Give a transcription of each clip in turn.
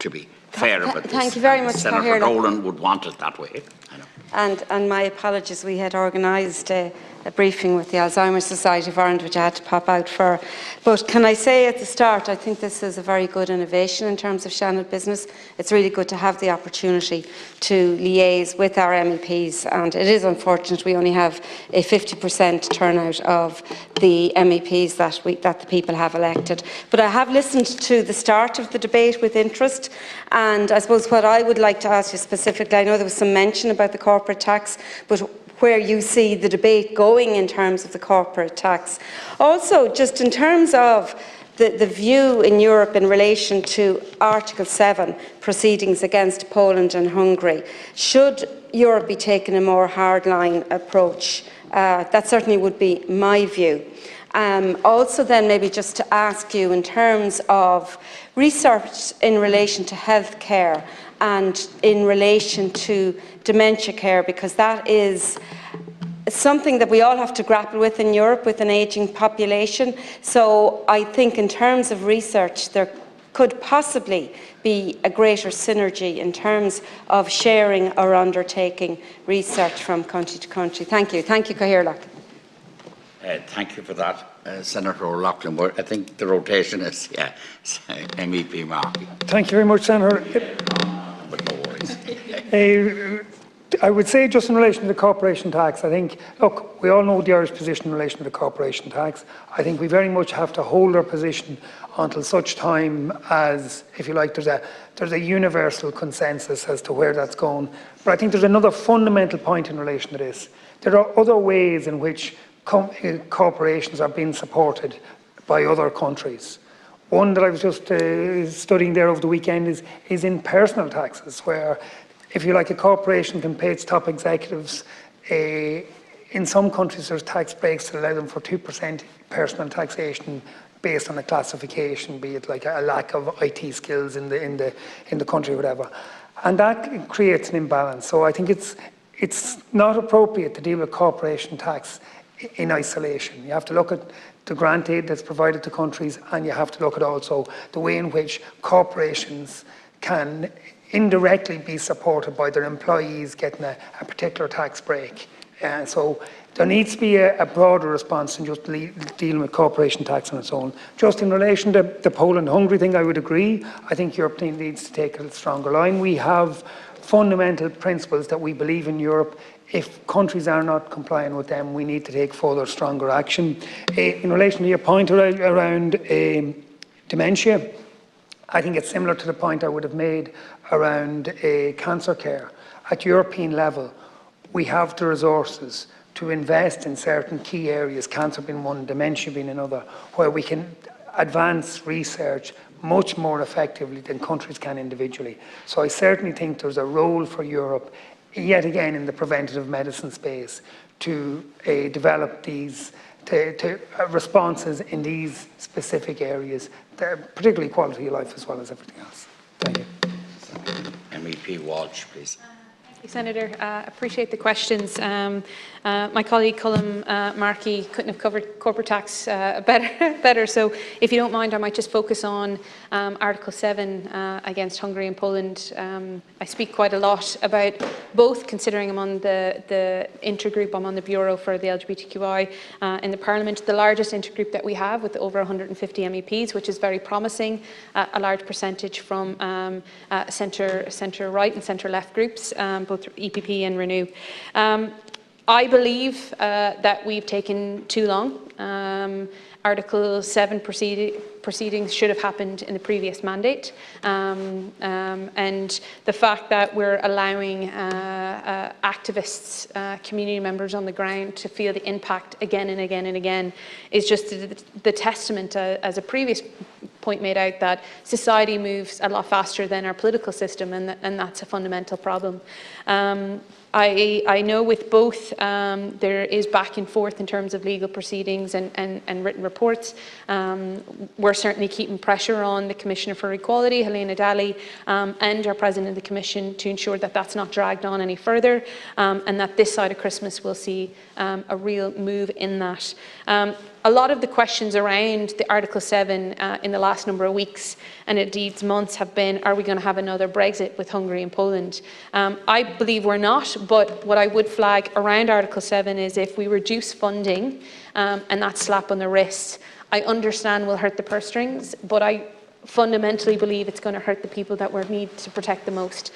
to be fair about this. Thank you very much, Senator Dolan would want it that way. I know. And my apologies, we had organised a briefing with the Alzheimer's Society of Ireland, which I had to pop out for. But can I say at the start, I think this is a very good innovation in terms of Seanad business. It's really good to have the opportunity to liaise with our MEPs, and it is unfortunate we only have a 50% turnout of the MEPs that the people have elected. But I have listened to the start of the debate with interest, and I suppose what I would like to ask you specifically, I know there was some mention about the corporate tax, but where you see the debate going in terms of the corporate tax. Also, just in terms of the view in Europe in relation to Article 7 proceedings against Poland and Hungary, should Europe be taking a more hardline approach? That certainly would be my view. Also then maybe just to ask you in terms of research in relation to healthcare and in relation to dementia care, because that is something that we all have to grapple with in Europe with an ageing population. So I think in terms of research there could possibly be a greater synergy in terms of sharing or undertaking research from country to country. Thank you. Thank you, Cathaoirleach. Thank you for that, Senator O'Loughlin. I think the rotation is, MEP Markey. Thank you very much, Senator. But no worries. I would say just in relation to the corporation tax, I think, look, we all know the Irish position in relation to the corporation tax. I think we very much have to hold our position until such time as, if you like, there's a universal consensus as to where that's going. But I think there's another fundamental point in relation to this. There are other ways in which corporations are being supported by other countries. One that I was just studying there over the weekend is in personal taxes, where, if you like, a corporation can pay its top executives. In some countries, there's tax breaks that allow them for 2% personal taxation based on a classification, be it like a lack of IT skills in the country or whatever, and that creates an imbalance. So I think it's not appropriate to deal with corporation tax in isolation. You have to look at the grant aid that's provided to countries, and you have to look at also the way in which corporations can indirectly be supported by their employees getting a particular tax break. So there needs to be a broader response than just dealing with corporation tax on its own. Just in relation to the Poland-Hungary thing, I would agree. I think Europe needs to take a stronger line. We have fundamental principles that we believe in Europe. If countries are not complying with them, we need to take further, stronger action. In relation to your point around dementia, I think it's similar to the point I would have made around cancer care. At European level, we have the resources to invest in certain key areas, cancer being one, dementia being another, where we can advance research much more effectively than countries can individually. So I certainly think there's a role for Europe, yet again in the preventative medicine space, to develop these responses in these specific areas, particularly quality of life as well as everything else. Thank you. MEP Walsh, please. Thank you, Senator. Appreciate the questions. My colleague Colm Markey couldn't have covered corporate tax better, so if you don't mind, I might just focus on Article 7 against Hungary and Poland. I speak quite a lot about both, considering I'm on the intergroup, I'm on the Bureau for the LGBTQI in the Parliament, the largest intergroup that we have with over 150 MEPs, which is very promising, a large percentage from centre-right and centre-left groups, both EPP and Renew. I believe that we've taken too long. Article 7 proceedings should have happened in the previous mandate, and the fact that we're allowing activists, community members on the ground to feel the impact again and again and again is just the testament, as a previous point made out, that society moves a lot faster than our political system, and that's a fundamental problem. I know with both there is back and forth in terms of legal proceedings and written reports. We're certainly keeping pressure on the Commissioner for Equality, Helena Daly, and our President of the Commission to ensure that that's not dragged on any further, and that this side of Christmas will see a real move in that. A lot of the questions around the Article 7 in the last number of weeks and indeed months have been, are we going to have another Brexit with Hungary and Poland? I believe we're not, but what I would flag around Article 7 is if we reduce funding and that slap on the wrist, I understand will hurt the purse strings, but I fundamentally believe it's going to hurt the people that we need to protect the most.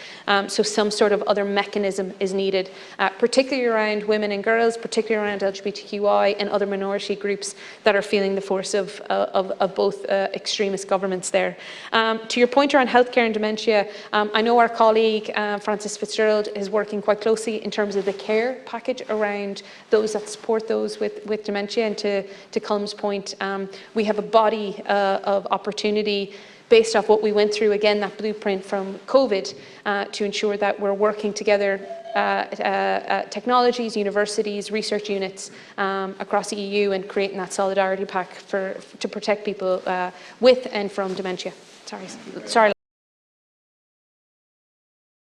So some sort of other mechanism is needed, particularly around women and girls, particularly around LGBTQI and other minority groups that are feeling the force of both extremist governments there. To your point around healthcare and dementia, I know our colleague Frances Fitzgerald is working quite closely in terms of the care package around those that support those with dementia. And to Colm's point, we have a body of opportunity based off what we went through, again, that blueprint from COVID, to ensure that we're working together, technologies, universities, research units across the EU and creating that solidarity pack to protect people with and from dementia. Sorry.